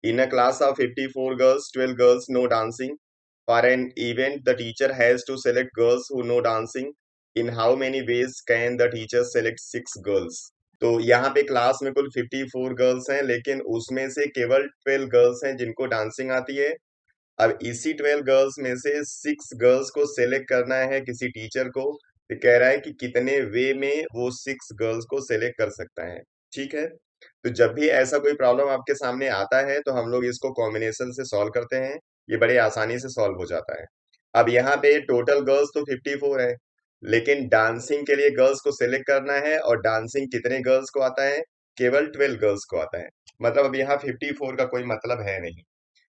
In a class of 54 girls, 12 girls know dancing. For an event, the teacher has to select girls who know dancing. In how many ways can the teacher select 6 girls? तो यहाँ पे class में कुल 54 girls हैं, लेकिन उसमें से केवल 12 गर्ल्स हैं जिनको डांसिंग आती है। अब इसी 12 गर्ल्स में से 6 गर्ल्स को सेलेक्ट करना है किसी टीचर को। तो कह रहा है कि कितने वे में वो 6 गर्ल्स को सेलेक्ट कर सकता है। ठीक है, तो जब भी ऐसा कोई प्रॉब्लम आपके सामने आता है तो हम लोग इसको कॉम्बिनेशन से सॉल्व करते हैं। ये बड़े आसानी से सॉल्व हो जाता है। अब यहाँ पे टोटल गर्ल्स तो 54 है, लेकिन डांसिंग के लिए गर्ल्स को सेलेक्ट करना है, और डांसिंग कितने गर्ल्स को आता है? केवल 12 गर्ल्स को आता है। मतलब अब यहाँ 54 का कोई मतलब है नहीं।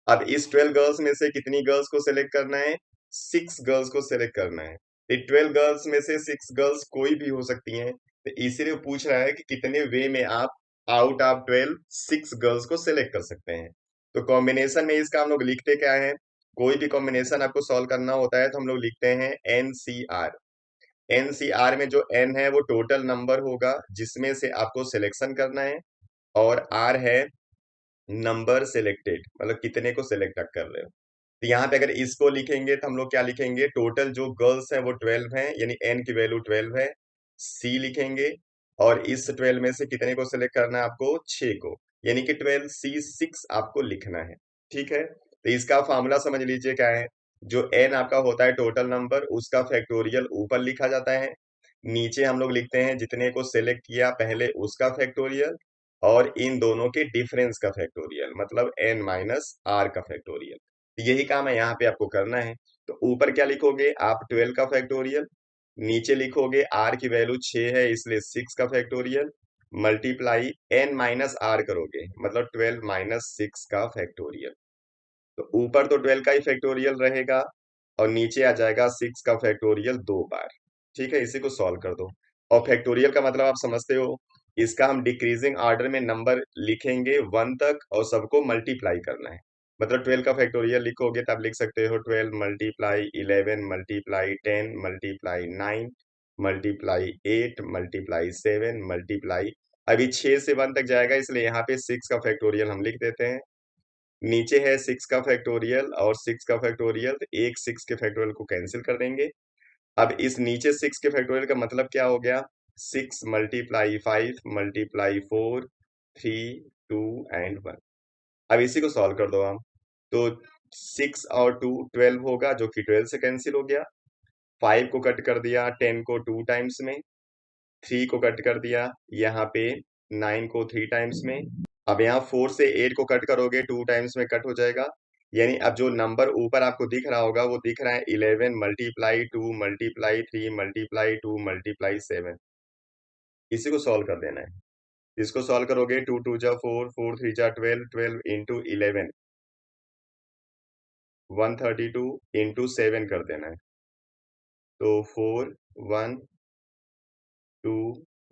अब इस 12 गर्ल्स में से कितनी गर्ल्स को सिलेक्ट करना है? 6 गर्ल्स को सिलेक्ट करना है। तो 12 गर्ल्स में से 6 गर्ल्स कोई भी हो सकती हैं, तो इसीलिए वो पूछ रहा है कि कितने वे में आप आउट ऑफ 12 6 गर्ल्स को सिलेक्ट कर सकते हैं। तो कॉम्बिनेशन में इसका हम लोग लिखते क्या है? कोई भी कॉम्बिनेशन आपको सॉल्व करना होता है तो हम लोग लिखते हैं एनसीआर। एनसीआर में जो एन है वो टोटल नंबर होगा जिसमें से आपको सिलेक्शन करना है, और आर है नंबर सिलेक्टेड, मतलब कितने को सिलेक्ट कर रहे हो। तो यहाँ पे अगर इसको लिखेंगे तो हम लोग क्या लिखेंगे? टोटल जो गर्ल्स हैं वो 12 हैं, यानी एन की वैल्यू 12 है। सी लिखेंगे, और इस 12 में से कितने को सिलेक्ट करना है आपको? 6 को, यानी कि 12C6 आपको लिखना है। ठीक है, तो इसका फॉर्मूला समझ लीजिए क्या है। जो एन आपका होता है टोटल नंबर, उसका फैक्टोरियल ऊपर लिखा जाता है, नीचे हम लोग लिखते हैं जितने को सिलेक्ट किया पहले उसका फैक्टोरियल, और इन दोनों के डिफरेंस का फैक्टोरियल, मतलब एन माइनस आर का फैक्टोरियल। यही काम है यहाँ पे आपको करना है। तो ऊपर क्या लिखोगे आप? 12 का फैक्टोरियल। नीचे लिखोगे आर की वैल्यू 6 है इसलिए 6 का factorial, multiply N minus R करोगे, मतलब 12 माइनस 6 का फैक्टोरियल। तो ऊपर तो 12 का ही फैक्टोरियल रहेगा, और नीचे आ जाएगा 6 का फैक्टोरियल 2 बार। ठीक है, इसी को सॉल्व कर दो। और फैक्टोरियल का मतलब आप समझते हो, इसका हम डिक्रीजिंग ऑर्डर में नंबर लिखेंगे 1 तक, और सबको मल्टीप्लाई करना है। मतलब 12 का फैक्टोरियल लिखोगे तब लिख सकते हो 12 multiply 11 multiply 10 multiply 9 multiply 8 multiply 7 multiply, अभी 6 से 1 तक जाएगा इसलिए यहाँ पे 6 का फैक्टोरियल हम लिख देते हैं। नीचे है 6 का फैक्टोरियल और 6 का फैक्टोरियल, तो एक 6 के फैक्टोरियल को कैंसिल कर देंगे। अब इस नीचे 6 के फैक्टोरियल का मतलब क्या हो गया? 6 मल्टीप्लाई 5 मल्टीप्लाई 4 3 2 एंड 1। अब इसी को सॉल्व कर दो हम। तो 6 और 2 12 होगा, जो कि 12 से कैंसिल हो गया। 5 को कट कर दिया 10 को 2 टाइम्स में, 3 को कट कर दिया यहाँ पे 9 को 3 टाइम्स में। अब यहाँ 4 से 8 को कट करोगे 2 टाइम्स में कट हो जाएगा, यानी अब जो नंबर ऊपर आपको दिख रहा होगा वो दिख रहा है 11 मल्टीप्लाई 2 मल्टीप्लाई 3 मल्टीप्लाई 2 मल्टीप्लाई 7। इसी को सॉल्व कर देना है। इसको सॉल्व करोगे 2 2 जा 4 4 3 जा 12 12 इंटू 11 132 इंटू 7 कर देना है। तो 4 1 2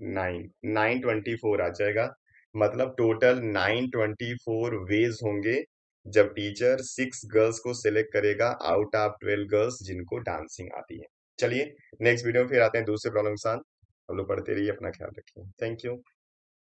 9 924 आ जाएगा। मतलब टोटल 924 वेज होंगे जब टीचर 6 गर्ल्स को सिलेक्ट करेगा आउट ऑफ 12 गर्ल्स जिनको डांसिंग आती है। चलिए नेक्स्ट वीडियो में फिर आते हैं दूसरे प्रॉब्लम के साथ। हम लोग पढ़ते रहिए, अपना ख्याल रखिए। Thank you.